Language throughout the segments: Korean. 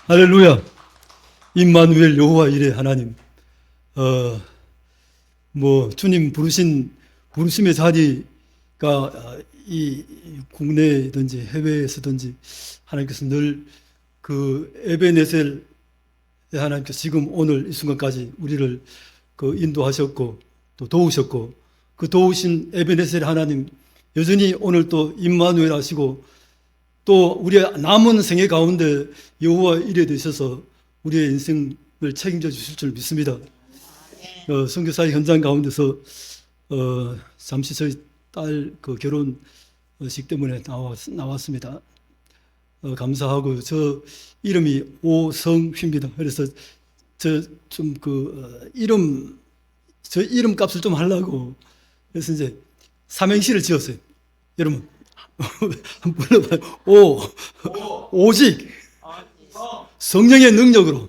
할렐루야. 임마누엘 여호와 이레 하나님. 주님 부르심의 자리가 이 국내든지 해외에서든지 하나님께서 늘 그 에베네셀 하나님께서 지금 오늘 이 순간까지 우리를 인도하셨고 또 도우셨고, 그 도우신 에베네셀 하나님 여전히 오늘 또 임마누엘 하시고 또 우리의 남은 생애 가운데 여호와 이레 되셔서 우리의 인생을 책임져 주실 줄 믿습니다. 선교사의 현장 가운데서 잠시 저희 딸 결혼식 때문에 나왔습니다. 감사하고, 저 이름이 오성휘입니다. 그래서 저 이름 값을 좀 하려고 그래서 이제 삼행시를 지었어요. 여러분 한번 불러봐요. 오직 성령의 능력으로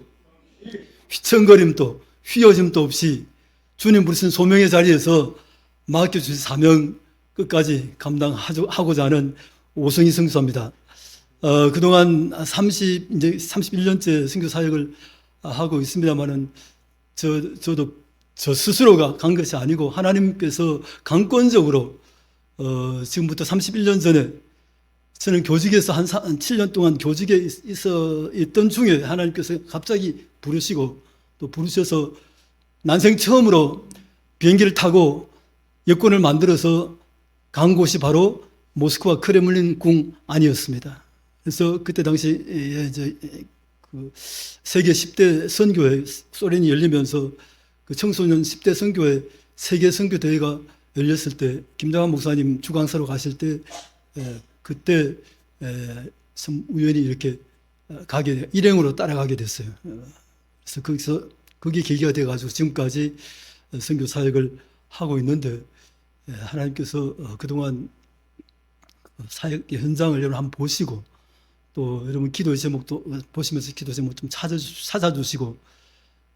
휘청거림도 휘어짐도 없이 주님 부르신 소명의 자리에서 맡겨주신 사명 끝까지 감당하고자 하는 오성희 선교사입니다. 그동안 이제 31년째 선교 사역을 하고 있습니다만은 저도 저 스스로가 간 것이 아니고 하나님께서 강권적으로 지금부터 31년 전에 저는 교직에서 한 7년 동안 교직에 있던 중에 하나님께서 갑자기 부르시고 또 부르셔서 난생 처음으로 비행기를 타고 여권을 만들어서 간 곳이 바로 모스크바 크레물린 궁 안이었습니다. 그래서 그때 당시에 이제 세계 10대 선교회, 소련이 열리면서 그 청소년 10대 선교회 세계 선교 대회가 열렸을 때 김장한 목사님 주강사로 가실 때 그때 우연히 이렇게 일행으로 따라가게 됐어요. 그래서 그게 계기가 돼가지고 지금까지 선교 사역을 하고 있는데, 하나님께서 그동안 사역의 현장을 여러분 한번 보시고 또 여러분 기도의 제목도 보시면서 기도 제목 좀 찾아주시고,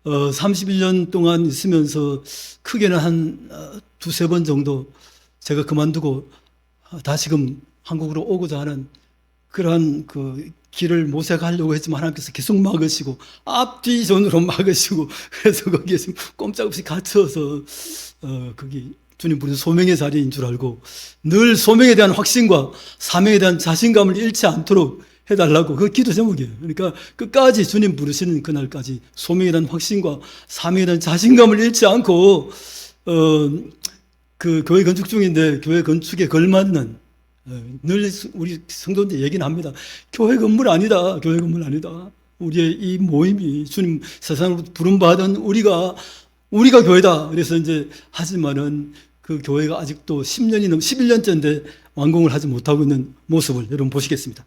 31년 동안 있으면서 크게는 한 두세 번 정도 제가 그만두고 다시금 한국으로 오고자 하는 그러한 길을 모색하려고 했지만 하나님께서 계속 막으시고 앞뒤 전으로 막으시고, 그래서 거기에 꼼짝없이 갇혀서 거기 주님 부르신 소명의 자리인 줄 알고 늘 소명에 대한 확신과 사명에 대한 자신감을 잃지 않도록 해달라고, 그 기도 제목이에요. 그러니까 끝까지 주님 부르시는 그날까지 소명에 대한 확신과 사명에 대한 자신감을 잃지 않고 그 교회 건축 중인데 교회 건축에 걸맞는, 늘 우리 성도들 얘기는 합니다. 교회 건물 아니다. 교회 건물 아니다. 우리의 이 모임이 주님 세상으로 부름받은 우리가 교회다. 그래서 이제 하지만은 그 교회가 아직도 11년째인데 완공을 하지 못하고 있는 모습을 여러분 보시겠습니다.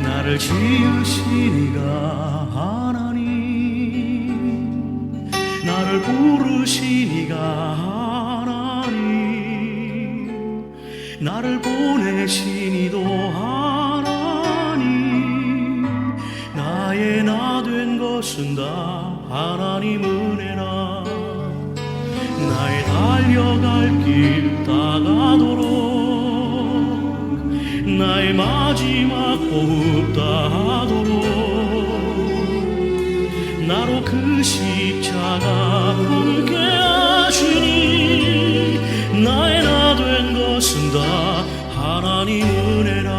나를 지으시니가 하나님, 나를 부르시니가 하나님, 나를 보내시니도 하나님, 나의 나 된 것은 다 하나님 은혜라. 나의 달려갈 길 다가도록 나의 마지막 호흡 다하도록 나로 그 십자가 함께 하시니 나의 나 된 것은 다 하나님 은혜라.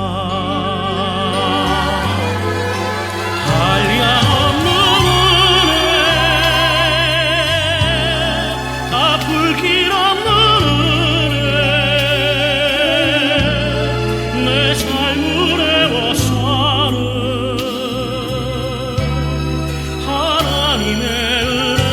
한량없는 은혜, 갚을 길 없는 은혜, 내 삶을 애워싸는 하나님의 은혜.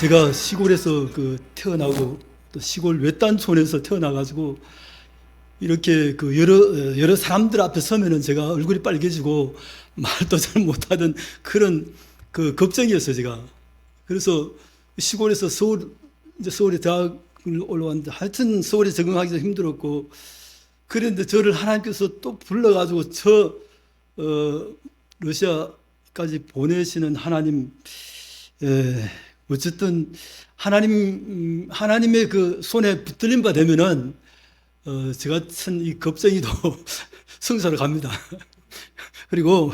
제가 시골에서 태어나고 또 시골 외딴촌에서 태어나가지고 이렇게 여러 사람들 앞에 서면은 제가 얼굴이 빨개지고 말도 잘 못하던 그런 걱정이었어요, 제가. 그래서 시골에서 이제 서울에 대학을 올라왔는데 하여튼 서울에 적응하기 좀 힘들었고, 그런데 저를 하나님께서 또 불러가지고 러시아까지 보내시는 하나님, 어쨌든 하나님의 그 손에 붙들린 바 되면은 저 같은 이 겁쟁이도 성사로 갑니다. 그리고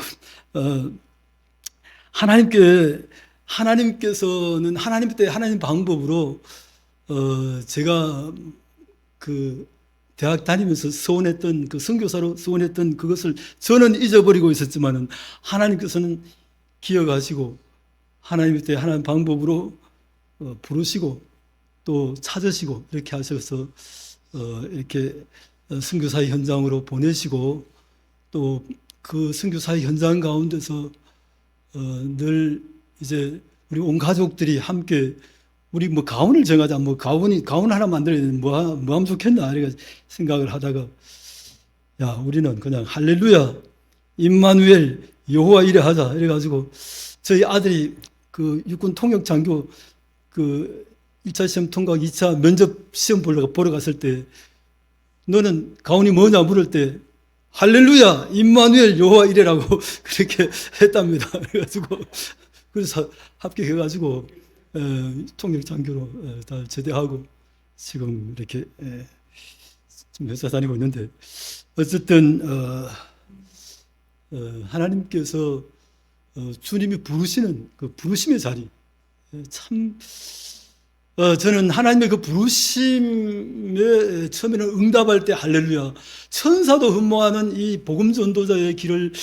하나님께서는 하나님 때 하나님 방법으로 제가 대학 다니면서 서원했던 선교사로 서원했던 그것을 저는 잊어버리고 있었지만은 하나님께서는 기억하시고 하나님 때 하나님 방법으로 부르시고 또 찾으시고 이렇게 하셔서 이렇게 선교사의 현장으로 보내시고 또 그 선교사의 현장 가운데서 늘 이제 우리 온 가족들이 함께 우리 가운을 정하자, 가운 하나 만들어야 되는데 뭐 하면 좋겠나 이렇게 생각을 하다가, 야, 우리는 그냥 할렐루야 임마누엘 여호와 이래 하자 이래가지고 저희 아들이 육군 통역 장교 1차 시험 통과하고 2차 면접 시험 보러 갔을 때 너는 가운이 뭐냐 물을 때 할렐루야 임마누엘 여호와 이래라고 그렇게 했답니다. 그래서 합격해가지고 통역 장교로 다 제대하고 지금 이렇게 좀 회사 다니고 있는데, 어쨌든 하나님께서 주님이 부르시는 그 부르심의 자리, 참 저는 하나님의 그 부르심에 처음에는 응답할 때 할렐루야, 천사도 흠모하는 이 복음 전도자의 길을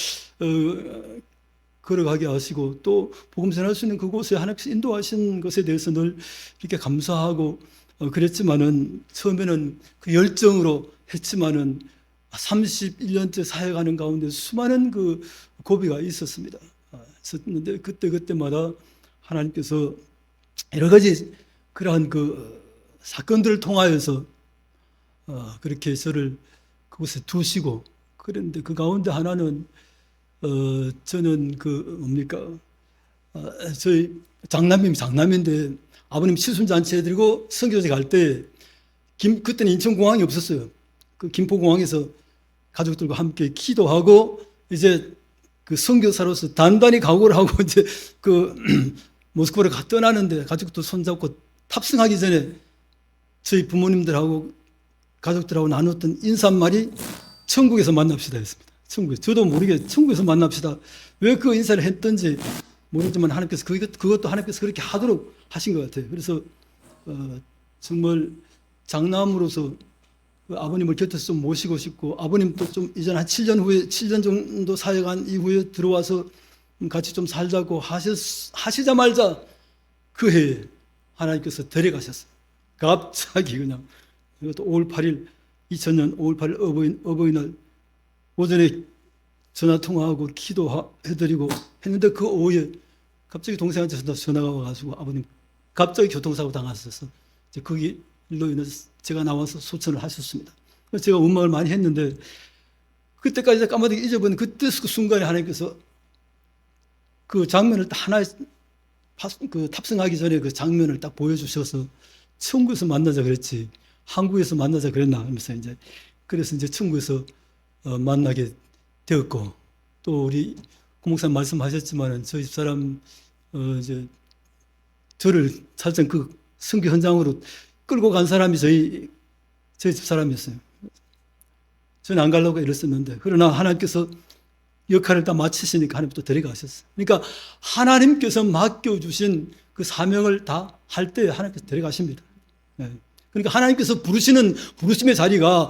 걸어가게 하시고 또 복음 전할 수 있는 그곳에 하나님께서 인도하신 것에 대해서 늘 이렇게 감사하고 그랬지만은, 처음에는 그 열정으로 했지만은 31년째 사역하는 가운데 수많은 고비가 있었습니다. 있었는데 그때마다 하나님께서 여러 가지 그러한 사건들을 통하여서 그렇게 저를 그곳에 두시고, 그런데 그 가운데 하나는 저는 저희 장남인데 아버님 칠순잔치 해드리고 선교제 갈 때 그때는 인천공항이 없었어요. 그 김포공항에서 가족들과 함께 기도하고 이제 선교사로서 단단히 각오를 하고 이제 모스크바를 떠나는데 가족들 손잡고 탑승하기 전에 저희 부모님들하고 가족들하고 나눴던 인사말이 천국에서 만납시다 였습니다. 천국에서. 저도 모르게 천국에서 만납시다. 왜 그 인사를 했던지 모르지만 하나님께서 그것도 하나님께서 그렇게 하도록 하신 것 같아요. 그래서 정말 장남으로서 아버님을 곁에서 좀 모시고 싶고, 아버님도 좀 이전 한 7년 정도 사역한 이후에 들어와서 같이 좀 살자고 하시자마자 그 해에 하나님께서 데려가셨어요. 갑자기 그냥. 이것도 5월 8일 2000년 5월 8일 어버이날 오전에 전화통화하고 기도해드리고 했는데 그 오후에 갑자기 동생한테 전화가 와가지고 아버님 갑자기 교통사고 당하셔서 이제 거기 일로 인해서 제가 나와서 소천을 하셨습니다. 그래서 제가 원망을 많이 했는데, 그때까지 까마득히 잊어버린 그때 그 순간에 하나님께서 그 장면을 하나 탑승하기 전에 그 장면을 딱 보여주셔서 천국에서 만나자 그랬지 한국에서 만나자 그랬나 하면서 그래서 이제 천국에서 만나게 되었고, 또 우리 고 목사님 말씀하셨지만은 저희 집사람 이제 저를 사실상 그 선교 현장으로 끌고 간 사람이 저희 집사람이었어요. 저는 안 가려고 이랬었는데, 그러나 하나님께서 역할을 다 마치시니까 하나님 또 데려가셨어요. 그러니까 하나님께서 맡겨주신 그 사명을 다 할 때 하나님께서 데려가십니다. 그러니까 하나님께서 부르시는 부르심의 자리가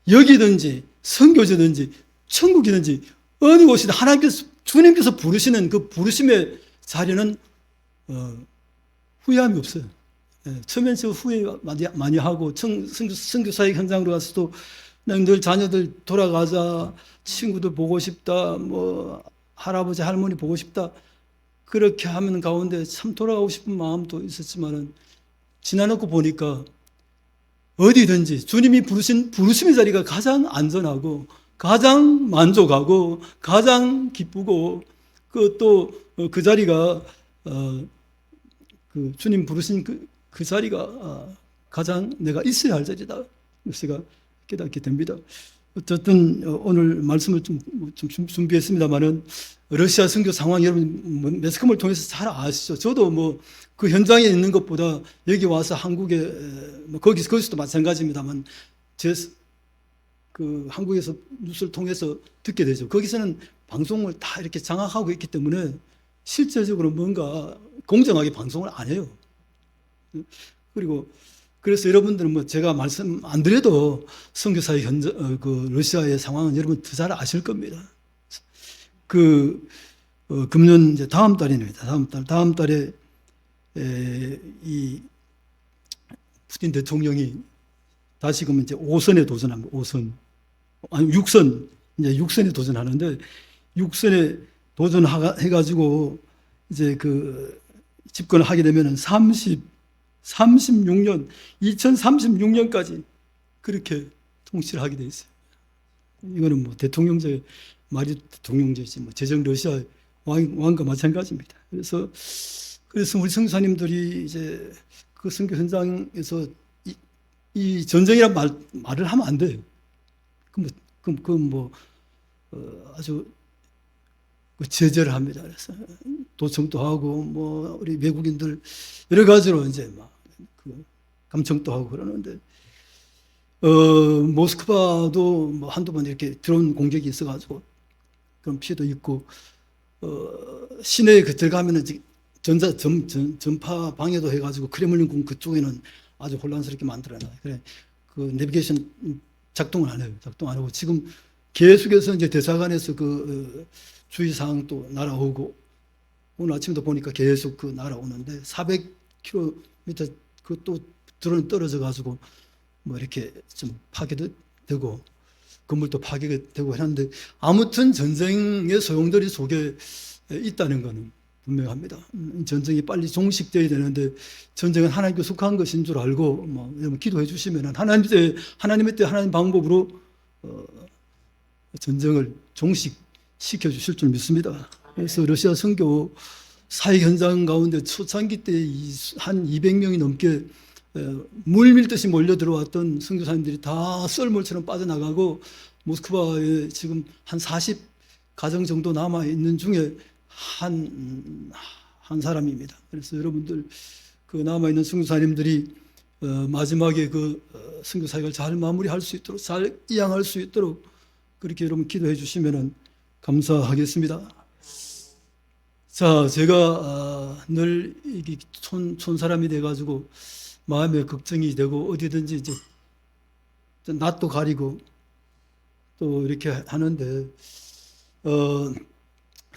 여기든지 선교지든지 천국이든지 어느 곳이든 주님께서 부르시는 그 부르심의 자리는 후회함이 없어요. 처음엔 저 후회 많이 하고 선교사의 현장으로 가서도 늘 자녀들 돌아가자, 친구들 보고 싶다, 할아버지 할머니 보고 싶다, 그렇게 하는 가운데 참 돌아가고 싶은 마음도 있었지만은 지나놓고 보니까 어디든지 주님이 부르신 부르심의 자리가 가장 안전하고 가장 만족하고 가장 기쁘고 그 또 그 자리가 그 주님 부르신 그 자리가 가장 내가 있어야 할 자리다. 제가 깨닫게 됩니다. 어쨌든 오늘 말씀을 좀 준비했습니다만은 러시아 선교 상황 여러분 매스컴을 통해서 잘 아시죠. 저도 뭐 그 현장에 있는 것보다 여기 와서 한국에 거기서도 마찬가지입니다만 제 그 한국에서 뉴스를 통해서 듣게 되죠. 거기서는 방송을 다 이렇게 장악하고 있기 때문에 실제적으로 뭔가 공정하게 방송을 안 해요. 그리고 그래서 여러분들은 뭐 제가 말씀 안 드려도 선교사의 그 러시아의 상황은 여러분 더 잘 아실 겁니다. 금년 이제 다음 달입니다. 다음 달에 이 푸틴 대통령이 다시금 이제 5선에 도전합니다. 6선 이제 6선에 도전하는데 6선에 도전해가지고 이제 그 집권을 하게 되면은 36년 2036년까지 그렇게 통치를 하게 돼 있어요. 이거는 뭐 대통령제 말이 대통령제지 뭐 제정 러시아 왕과 마찬가지입니다. 그래서 우리 선교사님들이 이제 그 선교 현장에서 이 전쟁이란 말을 하면 안 돼요. 아주 제재를 합니다. 그래서 도청도 하고 뭐 우리 외국인들 여러 가지로 이제 막 그 감청도 하고 그러는데 모스크바도 뭐 한두 번 이렇게 드론 공격이 있어가지고 그런 피해도 있고 시내에 들어가면은 전파 방해도 해가지고 크레물린궁 그쪽에는 아주 혼란스럽게 만들어놔요. 그래 그 내비게이션 작동을 안 해요. 작동 안 하고 지금 계속해서 이제 대사관에서 그 주의사항 또 날아오고 오늘 아침도 보니까 계속 그 날아오는데 400km 그 또 드론 떨어져 가지고 뭐 이렇게 좀 파괴도 되고 건물도 파괴가 되고 하는데 아무튼 전쟁의 소용돌이 속에 있다는 것은 분명합니다. 전쟁이 빨리 종식돼야 되는데 전쟁은 하나님께 속한 것인 줄 알고 뭐 여러분 기도해 주시면 하나님의 때 하나님 방법으로 전쟁을 종식시켜 주실 줄 믿습니다. 그래서 러시아 선교 사회 현장 가운데 초창기 때 한 200명이 넘게 물 밀듯이 몰려 들어왔던 선교사님들이 다 썰물처럼 빠져나가고 모스크바에 지금 한 40가정 정도 남아 있는 중에 한 사람입니다. 그래서 여러분들 그 남아 있는 선교사님들이 마지막에 그 선교 사역을 잘 마무리할 수 있도록 잘 이양할 수 있도록 그렇게 여러분 기도해 주시면 감사하겠습니다. 자, 제가 늘 촌 사람이 돼가지고 마음에 걱정이 되고 어디든지 이제 낯도 가리고 또 이렇게 하는데 그래서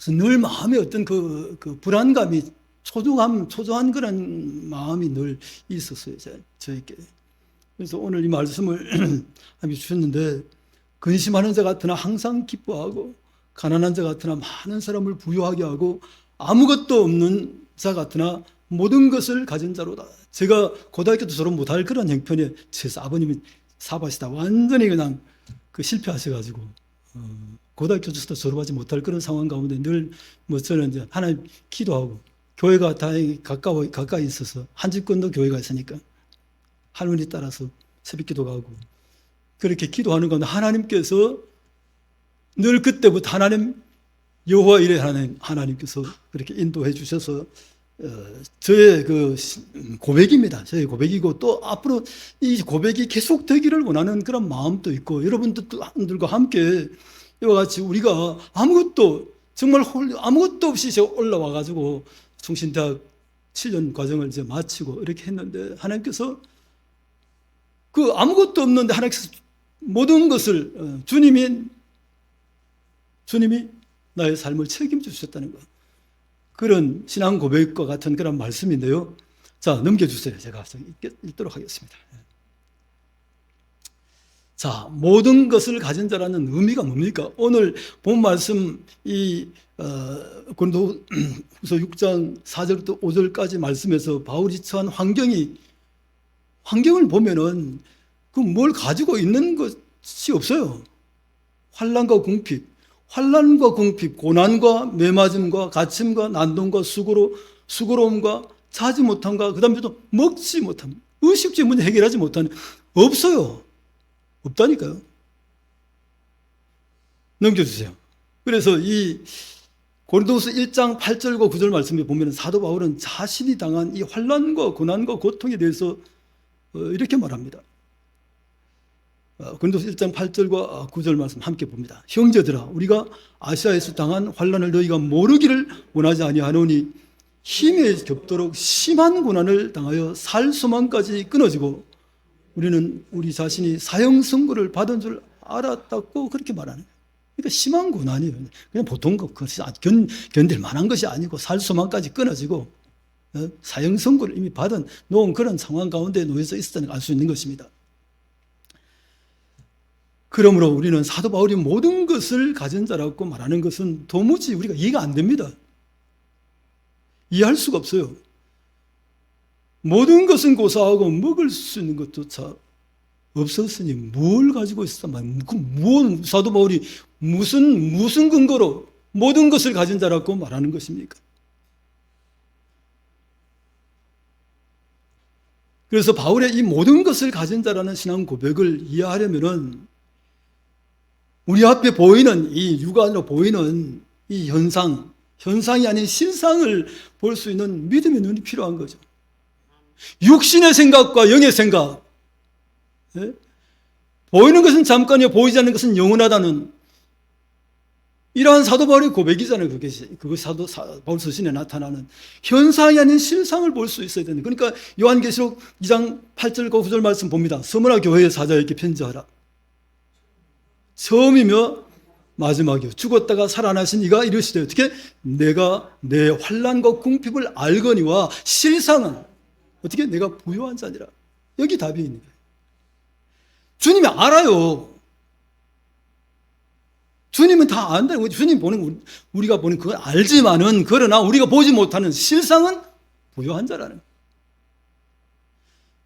늘 마음에 어떤 그 불안감이 초조한 그런 마음이 늘 있었어요, 저에게. 그래서 오늘 이 말씀을 주셨는데 근심하는 자 같으나 항상 기뻐하고 가난한 자 같으나 많은 사람을 부유하게 하고 아무것도 없는 자 같으나 모든 것을 가진 자로다. 제가 고등학교도 졸업 못할 그런 형편에 제 아버님이 사바시다 완전히 그냥 실패하셔가지고 고등학교 교수도 졸업하지 못할 그런 상황 가운데 늘 뭐 저는 이제 하나님 기도하고 교회가 다행히 가까이 있어서 한 집 건너 교회가 있으니까 할머니 따라서 새벽기도 가고 그렇게 기도하는 가운데 하나님께서 늘 그때부터 하나님 여호와 이레 하나님께서 그렇게 인도해 주셔서 저의 그 고백입니다. 저의 고백이고 또 앞으로 이 고백이 계속되기를 원하는 그런 마음도 있고 여러분들과 함께 이와 같이 우리가 정말 아무것도 없이 올라와 가지고 충신대학 7년 과정을 이제 마치고 이렇게 했는데 하나님께서 그 아무것도 없는데 하나님께서 모든 것을 주님이 나의 삶을 책임져 주셨다는 것. 그런 신앙 고백과 같은 그런 말씀인데요. 자, 넘겨주세요. 제가 읽도록 하겠습니다. 자, 모든 것을 가진 자라는 의미가 뭡니까? 오늘 본 말씀 고린도후서 6장 4절부터 5절까지 말씀에서 바울이 처한 환경을 보면은 그 뭘 가지고 있는 것이 없어요. 환난과 궁핍, 고난과 매맞음과 갇힘과 난동과 수고로움과 자지 못함과 그 다음에 또 먹지 못함, 의식주의 문제 해결하지 못하는 없어요. 없다니까요. 넘겨주세요. 그래서 이 고린도후서 1장 8절과 9절 말씀에 보면 사도 바울은 자신이 당한 이 환난과 고난과 고통에 대해서 이렇게 말합니다. 고린도서 1장 8절과 9절 말씀 함께 봅니다. 형제들아, 우리가 아시아에서 당한 환난을 너희가 모르기를 원하지 아니하노니 힘에 겹도록 심한 고난을 당하여 살 소망까지 끊어지고 우리는 우리 자신이 사형 선고를 받은 줄 알았다고 그렇게 말하는 거예요. 그러니까 심한 고난이에요. 그냥 보통 것이 견딜 만한 것이 아니고 살 소망까지 끊어지고 사형 선고를 이미 받은 놓은 그런 상황 가운데 놓여져 있었다는 걸 알 수 있는 것입니다. 그러므로 우리는 사도 바울이 모든 것을 가진 자라고 말하는 것은 도무지 우리가 이해가 안 됩니다. 이해할 수가 없어요. 모든 것은 고사하고 먹을 수 있는 것조차 없었으니 뭘 가지고 있었단 말이에요. 사도 바울이 무슨 근거로 모든 것을 가진 자라고 말하는 것입니까? 그래서 바울의 이 모든 것을 가진 자라는 신앙 고백을 이해하려면은 우리 앞에 보이는 이 육안으로 보이는 이 현상이 아닌 실상을 볼 수 있는 믿음의 눈이 필요한 거죠. 육신의 생각과 영의 생각, 보이는 것은 잠깐이요 보이지 않는 것은 영원하다는 이러한 사도 바울의 고백이잖아요. 그것이 사도 바울 서신에 나타나는 현상이 아닌 실상을 볼 수 있어야 되는. 그러니까 요한계시록 2장 8절과 9절 말씀 봅니다. 서머나 교회의 사자에게 편지하라. 처음이며 마지막이요 죽었다가 살아나신 이가 이르시되 어떻게 내가 내 환난과 궁핍을 알거니와 실상은 어떻게 내가 부요한 자니라. 여기 답이 있는 거예요. 주님이 알아요. 주님은 다 안다는 거죠. 주님 우리가 보는 그걸 알지만은 그러나 우리가 보지 못하는 실상은 부요한 자라는 거예요.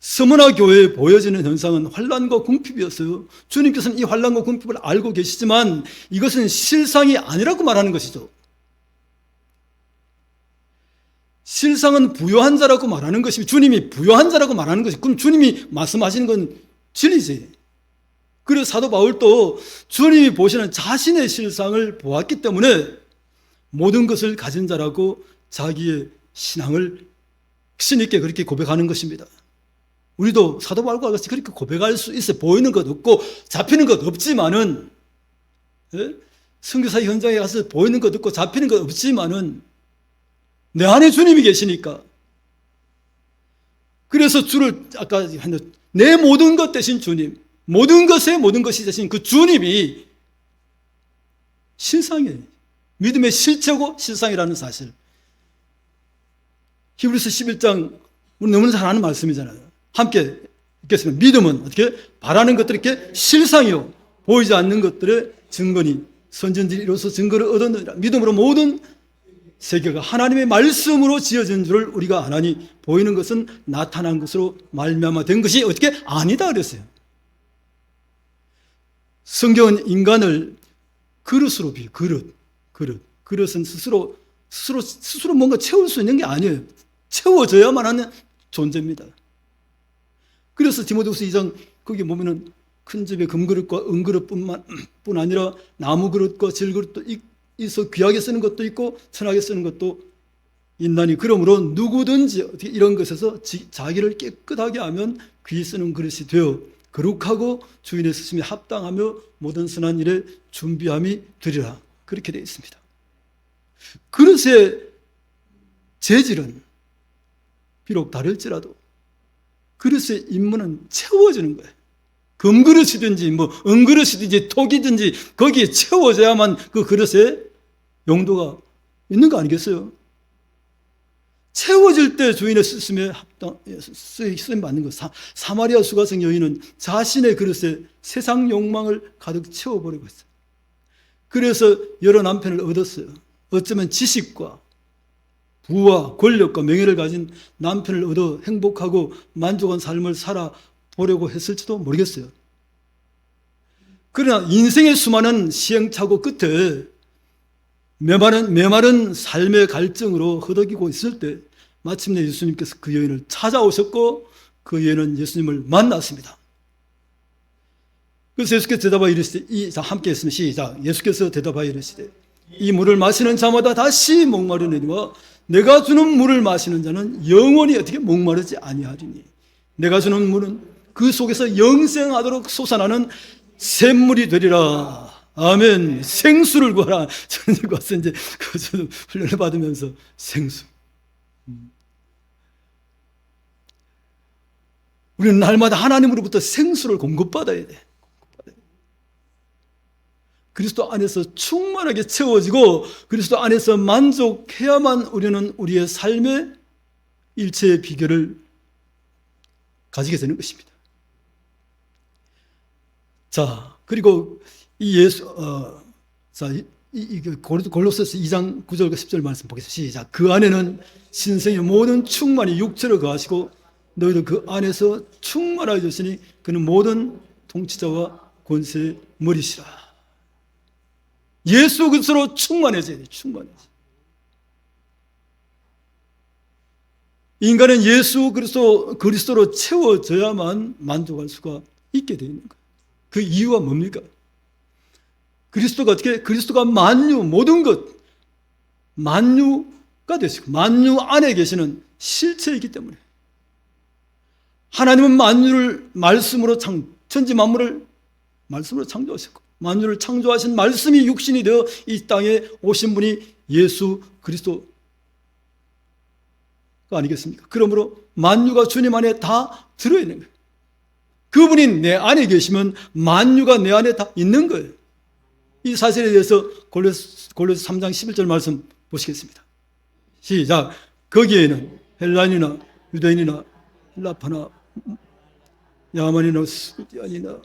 스무나 교회에 보여지는 현상은 환난과 궁핍이었어요. 주님께서는 이 환난과 궁핍을 알고 계시지만 이것은 실상이 아니라고 말하는 것이죠. 실상은 부요한 자라고 말하는 것이고 주님이 부요한 자라고 말하는 것이 그럼 주님이 말씀하시는 건 진리지. 그래서 사도 바울도 주님이 보시는 자신의 실상을 보았기 때문에 모든 것을 가진 자라고 자기의 신앙을 확신 있게 그렇게 고백하는 것입니다. 우리도 사도 바울과 같이 그렇게 고백할 수 있어요. 보이는 것 없고 잡히는 것 없지만은 선교사 현장에 가서 보이는 것 없고 잡히는 것 없지만은 내 안에 주님이 계시니까 그래서 주를 아까 내 모든 것 대신 주님 모든 것의 모든 것이 되신 그 주님이 실상이에요. 믿음의 실체고 실상이라는 사실. 히브리서 11장 우리 너무나 잘 아는 말씀이잖아요. 함께 읽겠습니다. 믿음은 어떻게 바라는 것들이 이렇게 실상이요 보이지 않는 것들의 증거니 선지자들이 이로써 증거를 얻었느니라. 믿음으로 모든 세계가 하나님의 말씀으로 지어진 줄을 우리가 아나니 보이는 것은 나타난 것으로 말미암아 된 것이 어떻게 아니다 그랬어요. 성경은 인간을 그릇으로 비유. 그릇은 스스로 뭔가 채울 수 있는 게 아니에요. 채워져야만 하는 존재입니다. 그래서 디모데후서 2장 거기 보면은 큰 집에 금그릇과 은그릇뿐 아니라 나무 그릇과 질그릇도 있어 귀하게 쓰는 것도 있고 천하게 쓰는 것도 있나니 그러므로 누구든지 어떻게 이런 것에서 자기를 깨끗하게 하면 귀히 쓰는 그릇이 되어 거룩하고 주인의 쓰심에 합당하며 모든 선한 일에 준비함이 되리라. 그렇게 되어 있습니다. 그릇의 재질은 비록 다를지라도 그릇의 임무는 채워지는 거예요. 금그릇이든지 은그릇이든지 톡이든지 거기에 채워져야만 그 그릇의 용도가 있는 거 아니겠어요? 채워질 때 주인의 쓰심에 쓰임 받는 것. 사마리아 수가성 여인은 자신의 그릇에 세상 욕망을 가득 채워버리고 있어요. 그래서 여러 남편을 얻었어요. 어쩌면 지식과 부와 권력과 명예를 가진 남편을 얻어 행복하고 만족한 삶을 살아보려고 했을지도 모르겠어요. 그러나 인생의 수많은 시행착오 끝에 메마른 삶의 갈증으로 허덕이고 있을 때 마침내 예수님께서 그 여인을 찾아오셨고 그 여인은 예수님을 만났습니다. 그래서 예수께서 대답하여 이르시되, 함께 했으면 시작. 예수께서 대답하여 이르시되 이 물을 마시는 자마다 다시 목마르느니와 내가 주는 물을 마시는 자는 영원히 어떻게 목마르지 아니하리니 내가 주는 물은 그 속에서 영생하도록 솟아나는 샘물이 되리라. 아멘. 생수를 구하라. 저는 가서 이제 저도 훈련을 받으면서 생수. 우리는 날마다 하나님으로부터 생수를 공급받아야 돼. 그리스도 안에서 충만하게 채워지고 그리스도 안에서 만족해야만 우리는 우리의 삶의 일체의 비결을 가지게 되는 것입니다. 자, 그리고 이 골로새서 2장 9절과 10절 말씀 보겠습니다. 시작. 그 안에는 신성의 모든 충만이 육체로 거하시고 너희도 그 안에서 충만하게 되시니 그는 모든 통치자와 권세의 머리시라. 예수 그리스도로 충만해져야 돼. 충만해져. 인간은 예수 그리스도로 채워져야만 만족할 수가 있게 되어 있는 거예요. 그 이유가 뭡니까? 그리스도가 만유, 모든 것, 만유가 되시고, 만유 안에 계시는 실체이기 때문에. 하나님은 만유를 말씀으로 천지 만물을 말씀으로 창조하셨고, 만유를 창조하신 말씀이 육신이 되어 이 땅에 오신 분이 예수 그리스도가 아니겠습니까? 그러므로 만유가 주님 안에 다 들어있는 거예요. 그분이 내 안에 계시면 만유가 내 안에 다 있는 거예요. 이 사실에 대해서 골로새 3장 11절 말씀 보시겠습니다. 시작. 거기에는 헬라인이나 유대인이나 헬라파나 야만이나 스쿠디안이나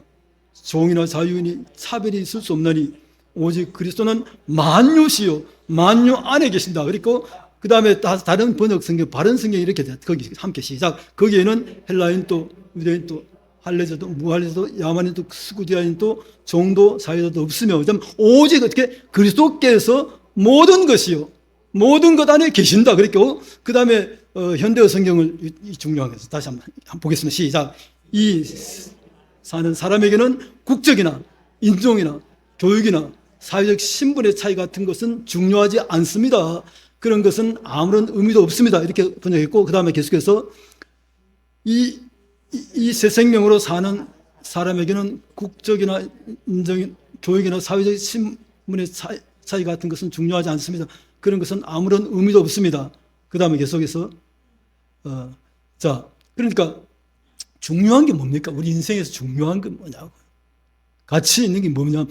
종이나 자유인이 차별이 있을 수 없나니 오직 그리스도는 만유시요 만유 안에 계신다. 그리고 그 다음에 다른 번역 성경, 바른 성경이 이렇게 돼. 거기 함께 시작. 거기에는 헬라인도 유대인도 할례자도 무할례자도 야만인도 스구디아인도 종도 사회자도 없으며 오직 어떻게 그리스도께서 모든 것이요 모든 것 안에 계신다. 그랬고 그 다음에 현대어 성경을 중요한 것을 다시 한번 보겠습니다. 시작. 이 사는 사람에게는 국적이나 인종이나 교육이나 사회적 신분의 차이 같은 것은 중요하지 않습니다. 그런 것은 아무런 의미도 없습니다. 이렇게 번역했고 그 다음에 계속해서 이 새 생명으로 사는 사람에게는 국적이나 인종, 교육이나 사회적 신분의 차이 같은 것은 중요하지 않습니다. 그런 것은 아무런 의미도 없습니다. 그 다음에 계속해서 그러니까 중요한 게 뭡니까? 우리 인생에서 중요한 건 뭐냐고. 가치 있는 게 뭐냐면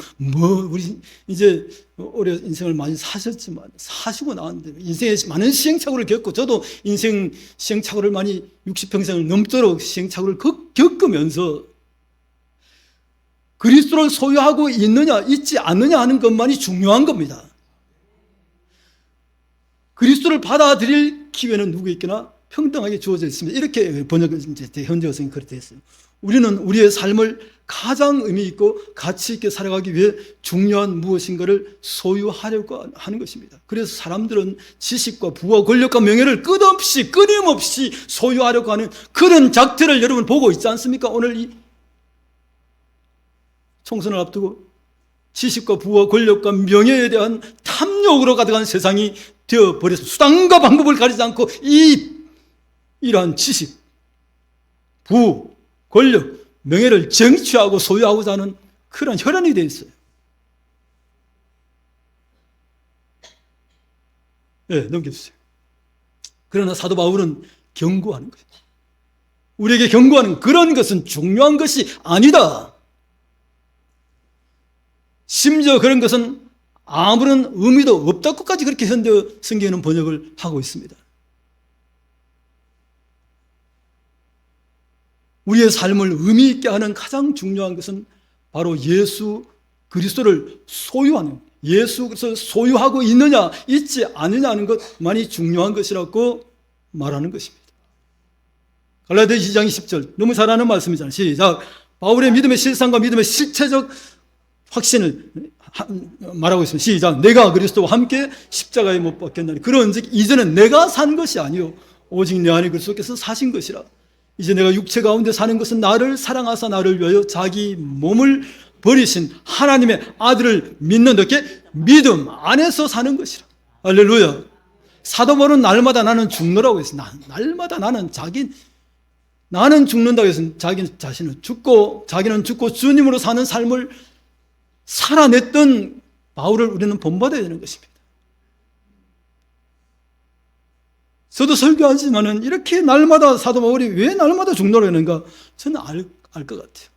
우리 이제 올해 인생을 많이 사셨지만 사시고 나왔는데 인생에 많은 시행착오를 겪고 저도 인생 시행착오를 많이 60평생을 넘도록 시행착오를 겪으면서 그리스도를 소유하고 있느냐 있지 않느냐 하는 것만이 중요한 겁니다. 그리스도를 받아들일 기회는 누구에게나 평등하게 주어져 있습니다. 이렇게 번역을 이제 현재 어성이 그렇게 했어요. 우리는 우리의 삶을 가장 의미 있고 가치 있게 살아가기 위해 중요한 무엇인가를 소유하려고 하는 것입니다. 그래서 사람들은 지식과 부와 권력과 명예를 끊임없이 소유하려고 하는 그런 작태를 여러분 보고 있지 않습니까? 오늘 이 총선을 앞두고 지식과 부와 권력과 명예에 대한 탐욕으로 가득한 세상이 되어버렸습니다. 수단과 방법을 가리지 않고 이러한 지식, 부, 권력, 명예를 쟁취하고 소유하고자 하는 그런 혈안이 되어 있어요. 네, 넘겨주세요. 그러나 사도 바울은 경고하는 거예요. 우리에게 경고하는 그런 것은 중요한 것이 아니다. 심지어 그런 것은 아무런 의미도 없다고까지 그렇게 현대 성경에는 번역을 하고 있습니다. 우리의 삶을 의미 있게 하는 가장 중요한 것은 바로 예수 그리스도를 소유하는, 예수 그리스도를 소유하고 있느냐 있지 않느냐는 것만이 중요한 것이라고 말하는 것입니다. 갈라디아 2장 20절 너무 잘 아는 말씀이잖아요. 시작. 바울의 믿음의 실상과 믿음의 실체적 확신을 말하고 있습니다. 시작. 내가 그리스도와 함께 십자가에 못 박혔나니 그런즉 이제는 내가 산 것이 아니요 오직 내 안에 그리스도께서 사신 것이라. 이제 내가 육체 가운데 사는 것은 나를 사랑하사 나를 위하여 자기 몸을 버리신 하나님의 아들을 믿는 어떻게 믿음 안에서 사는 것이라. 할렐루야. 사도 바울은 날마다 나는 죽노라고 했어요. 날마다 나는 죽는다고 해서 자기 자신은 죽고 자기는 죽고 주님으로 사는 삶을 살아냈던 바울을 우리는 본받아야 되는 것입니다. 저도 설교하지만은 이렇게 날마다 사도 바울이 왜 날마다 죽노라고 하는가 저는 알 것 같아요.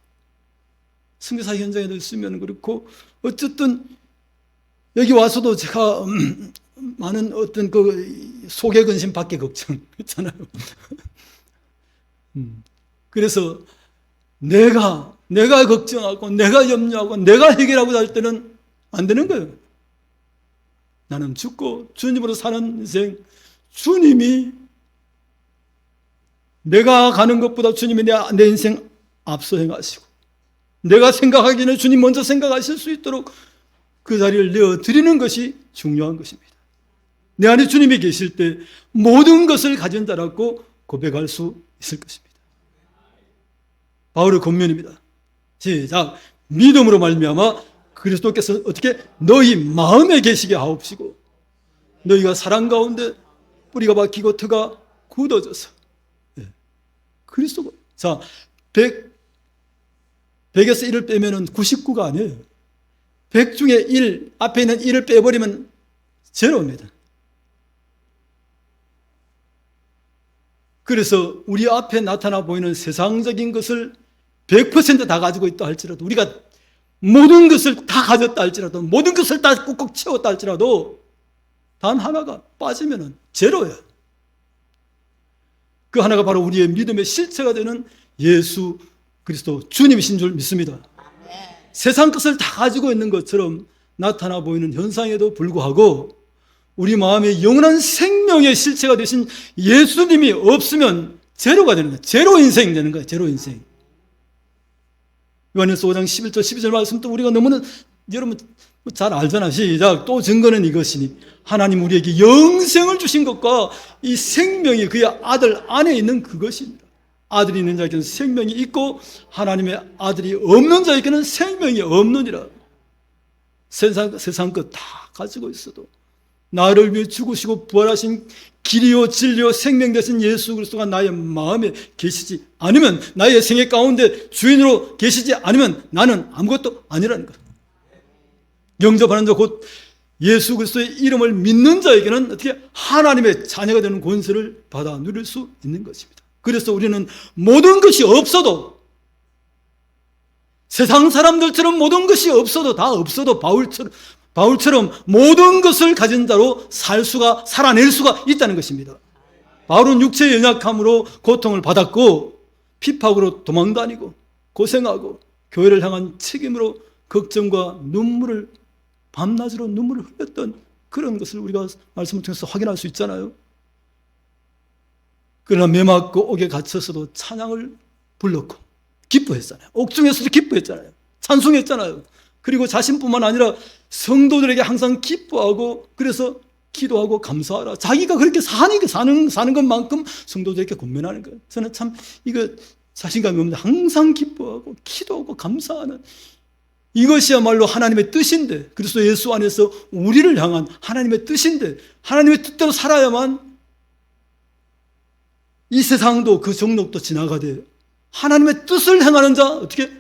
선교사 현장에 있으면 그렇고 어쨌든 여기 와서도 제가 많은 어떤 그 소개 근심 밖에 걱정 있잖아요. 그래서 내가 걱정하고 내가 염려하고 내가 해결하고 할 때는 안 되는 거예요. 나는 죽고 주님으로 사는 인생, 주님이 내가 가는 것보다 주님이 내 인생 앞서 행하시고 내가 생각하기에는 주님 먼저 생각하실 수 있도록 그 자리를 내어드리는 것이 중요한 것입니다. 내 안에 주님이 계실 때 모든 것을 가진 자라고 고백할 수 있을 것입니다. 바울의 권면입니다. 시작. 믿음으로 말미암아 그리스도께서 어떻게 너희 마음에 계시게 하옵시고 너희가 사랑 가운데 뿌리가 박히고 터가 굳어져서 그리스도가 자 100에서 1을 빼면 99가 아니에요. 100 중에 1 앞에 있는 1을 빼버리면 제로입니다. 그래서 우리 앞에 나타나 보이는 세상적인 것을 100% 다 가지고 있다 할지라도 우리가 모든 것을 다 가졌다 할지라도 모든 것을 다 꾹꾹 채웠다 할지라도 단 하나가 빠지면 제로예요. 그 하나가 바로 우리의 믿음의 실체가 되는 예수 그리스도 주님이신 줄 믿습니다. 세상 것을 다 가지고 있는 것처럼 나타나 보이는 현상에도 불구하고 우리 마음에 영원한 생명의 실체가 되신 예수님이 없으면 제로가 되는 거예요. 제로 인생 되는 거예요. 제로 인생. 요한일서 5장 11절 12절 말씀도 우리가 너무나 여러분 잘 알잖아. 시작. 또 증거는 이것이니 하나님 우리에게 영생을 주신 것과 이 생명이 그의 아들 안에 있는 그것입니다. 아들이 있는 자에게는 생명이 있고 하나님의 아들이 없는 자에게는 생명이 없느니라. 세상 것 다 가지고 있어도 나를 위해 죽으시고 부활하신 길이요 진리요 생명 되신 예수 그리스도가 나의 마음에 계시지 않으면 나의 생애 가운데 주인으로 계시지 않으면 나는 아무것도 아니라는 것. 영접하는 자 곧 예수 그리스도의 이름을 믿는 자에게는 어떻게 하나님의 자녀가 되는 권세를 받아 누릴 수 있는 것입니다. 그래서 우리는 모든 것이 없어도 세상 사람들처럼 모든 것이 없어도 다 없어도 바울처럼 모든 것을 가진 자로 살아낼 수가 있다는 것입니다. 바울은 육체의 연약함으로 고통을 받았고 핍박으로 도망다니고 고생하고 교회를 향한 책임으로 걱정과 눈물을 밤낮으로 눈물을 흘렸던 그런 것을 우리가 말씀을 통해서 확인할 수 있잖아요. 그러나 매맞고 옥에 갇혀서도 찬양을 불렀고 기뻐했잖아요. 옥중에서도 기뻐했잖아요. 찬송했잖아요. 그리고 자신뿐만 아니라 성도들에게 항상 기뻐하고 그래서 기도하고 감사하라. 자기가 그렇게 사는 것만큼 성도들에게 권면하는 거예요. 저는 참 이거 자신감이 없는데 항상 기뻐하고 기도하고 감사하는 이것이야말로 하나님의 뜻인데 그리스도 예수 안에서 우리를 향한 하나님의 뜻인데 하나님의 뜻대로 살아야만 이 세상도 그 정록도 지나가되 하나님의 뜻을 행하는 자 어떻게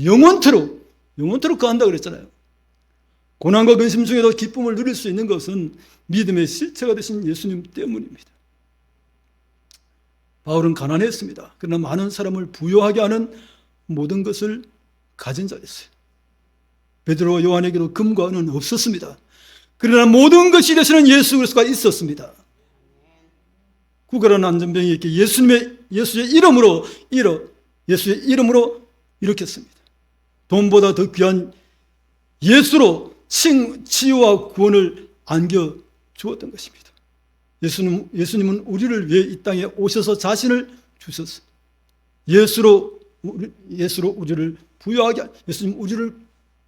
영원토록 거한다 그랬잖아요. 고난과 근심 중에도 기쁨을 누릴 수 있는 것은 믿음의 실체가 되신 예수님 때문입니다. 바울은 가난했습니다. 그러나 많은 사람을 부유하게 하는 모든 것을 가진 자였어요. 베드로와 요한에게도 금과 은은 없었습니다. 그러나 모든 것이 되시는 예수 그리스도가 있었습니다. 구걸한 안전병이에게 예수의 이름으로 예수의 이름으로 일으켰습니다. 돈보다 더 귀한 예수로 치유와 구원을 안겨 주었던 것입니다. 예수님은 우리를 위해 이 땅에 오셔서 자신을 주셨어요. 예수로 우리를 예수님 우리를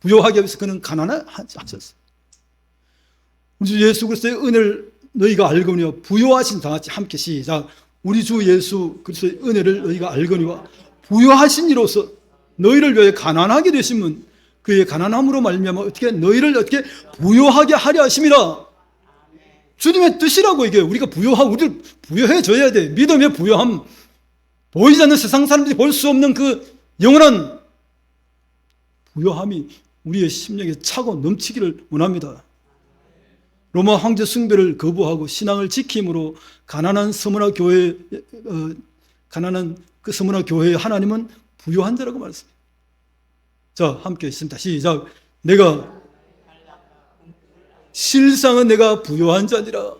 부요하게 위해서 그는 가난하셨어요. 우리 주 예수 그리스도의 은혜를 너희가 알거니와 부요하신 다 같이 함께 시작. 우리 주 예수 그리스도의 은혜를 너희가 알거니와 부요하신 이로써 너희를 위해 가난하게 되심은 그의 가난함으로 말미암아 어떻게 너희를 어떻게 부요하게 하려 하심이라. 주님의 뜻이라고. 이게 우리가 우리를 부요해져야 돼. 믿음의 부요함, 보이지 않는 세상 사람들이 볼 수 없는 그 영원한 부요함이 우리의 심령에 차고 넘치기를 원합니다. 로마 황제 숭배를 거부하고 신앙을 지킴으로 가난한 서문화 교회의 하나님은 부요한 자라고 말했습니다. 자, 함께 있습니다. 시작. 실상은 내가 부요한 자니라.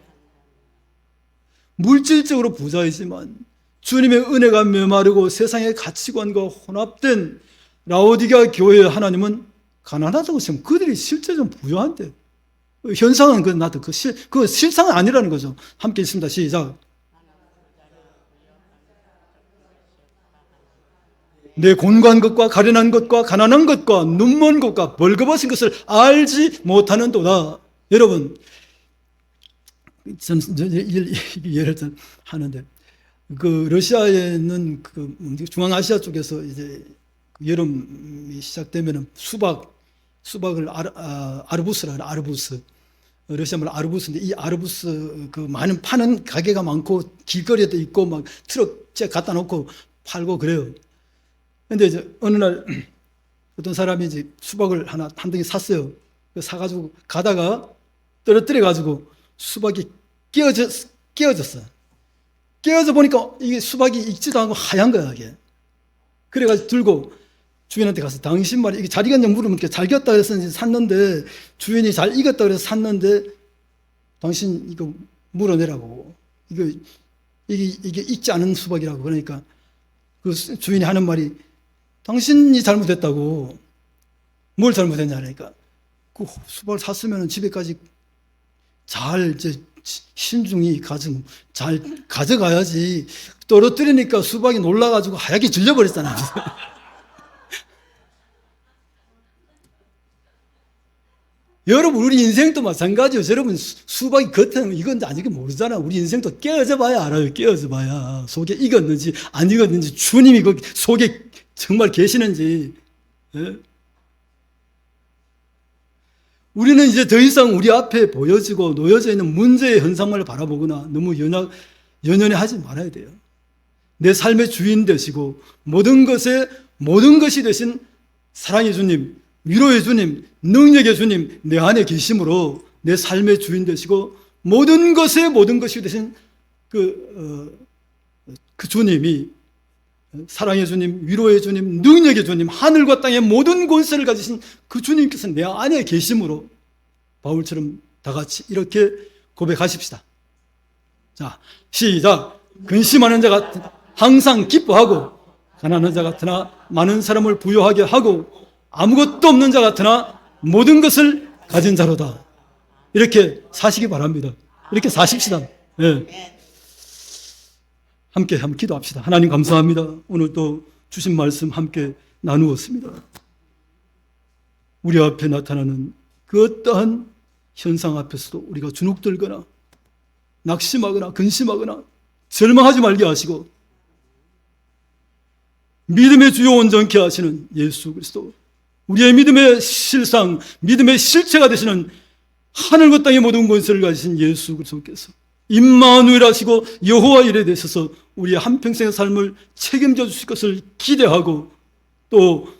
물질적으로 부자이지만 주님의 은혜가 메마르고 세상의 가치관과 혼합된 라오디게아 교회의 하나님은 가난하다고 생각하면 그들이 실제적으로 부요한데, 현상은 그 실상은 아니라는 거죠. 함께 있습니다. 시작. 내 곤고한 것과 가련한 것과 가난한 것과 눈먼 것과 벌거벗은 것을 알지 못하는도다. 여러분, 저는 예를 들어 하는데, 러시아에는 중앙아시아 쪽에서 이제 여름이 시작되면은 수박을 아르부스라 하는 아르부스. 러시아 말 아르부스인데, 이 아르부스 많은 파는 가게가 많고 길거리에도 있고 막 트럭째 갖다 놓고 팔고 그래요. 근데 이제 어느 날 어떤 사람이 이제 수박을 한 덩이 샀어요. 사가지고 가다가 떨어뜨려가지고 수박이 깨어졌어. 깨어져 보니까 이게 수박이 익지도 않고 하얀 거야, 이게. 그래가지고 들고 주인한테 가서 당신 말이 이게 잘 익었냐 물으면 잘 익었다 그래서 이제 샀는데, 주인이 잘 익었다 그래서 샀는데 당신 이거 물어내라고. 이게 익지 않은 수박이라고. 그러니까 그 주인이 하는 말이 당신이 잘못했다고. 뭘 잘못했냐 하니까 그 수박을 샀으면 집에까지 잘 신중히 잘 가져가야지. 떨어뜨리니까 수박이 놀라가지고 하얗게 질려버렸잖아. 여러분, 우리 인생도 마찬가지예요. 여러분, 수박이 겉에는 익었는지 안 익은지 모르잖아. 우리 인생도 깨어져 봐야 알아요. 깨어져 봐야. 속에 익었는지 안 익었는지, 주님이 그 속에 정말 계시는지. 예? 우리는 이제 더 이상 우리 앞에 보여지고 놓여져 있는 문제의 현상만을 바라보거나 너무 연연해 하지 말아야 돼요. 내 삶의 주인 되시고 모든 것이 되신 사랑의 주님, 위로의 주님, 능력의 주님 내 안에 계심으로 내 삶의 주인 되시고 모든 것이 되신 그 주님이, 사랑의 주님, 위로의 주님, 능력의 주님, 하늘과 땅의 모든 권세를 가지신 그 주님께서 내 안에 계심으로 바울처럼 다 같이 이렇게 고백하십시다. 자, 시작. 근심하는 자 같으나 항상 기뻐하고, 가난한 자 같으나 많은 사람을 부요하게 하고, 아무것도 없는 자 같으나 모든 것을 가진 자로다. 이렇게 사시기 바랍니다. 이렇게 사십시다. 네. 함께 한번 기도합시다. 하나님 감사합니다. 오늘 또 주신 말씀 함께 나누었습니다. 우리 앞에 나타나는 그 어떠한 현상 앞에서도 우리가 주눅들거나 낙심하거나 근심하거나 절망하지 말게 하시고, 믿음의 주요 온전케 하시는 예수 그리스도, 우리의 믿음의 실상, 믿음의 실체가 되시는 하늘과 땅의 모든 권세를 가지신 예수 그리스도께서 임마누엘 하시고 여호와 이레 되셔서 우리의 한평생의 삶을 책임져 주실 것을 기대하고 또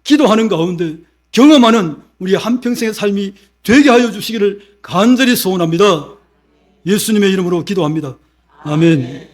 기도하는 가운데 경험하는 우리의 한평생의 삶이 되게 하여 주시기를 간절히 소원합니다. 예수님의 이름으로 기도합니다. 아멘.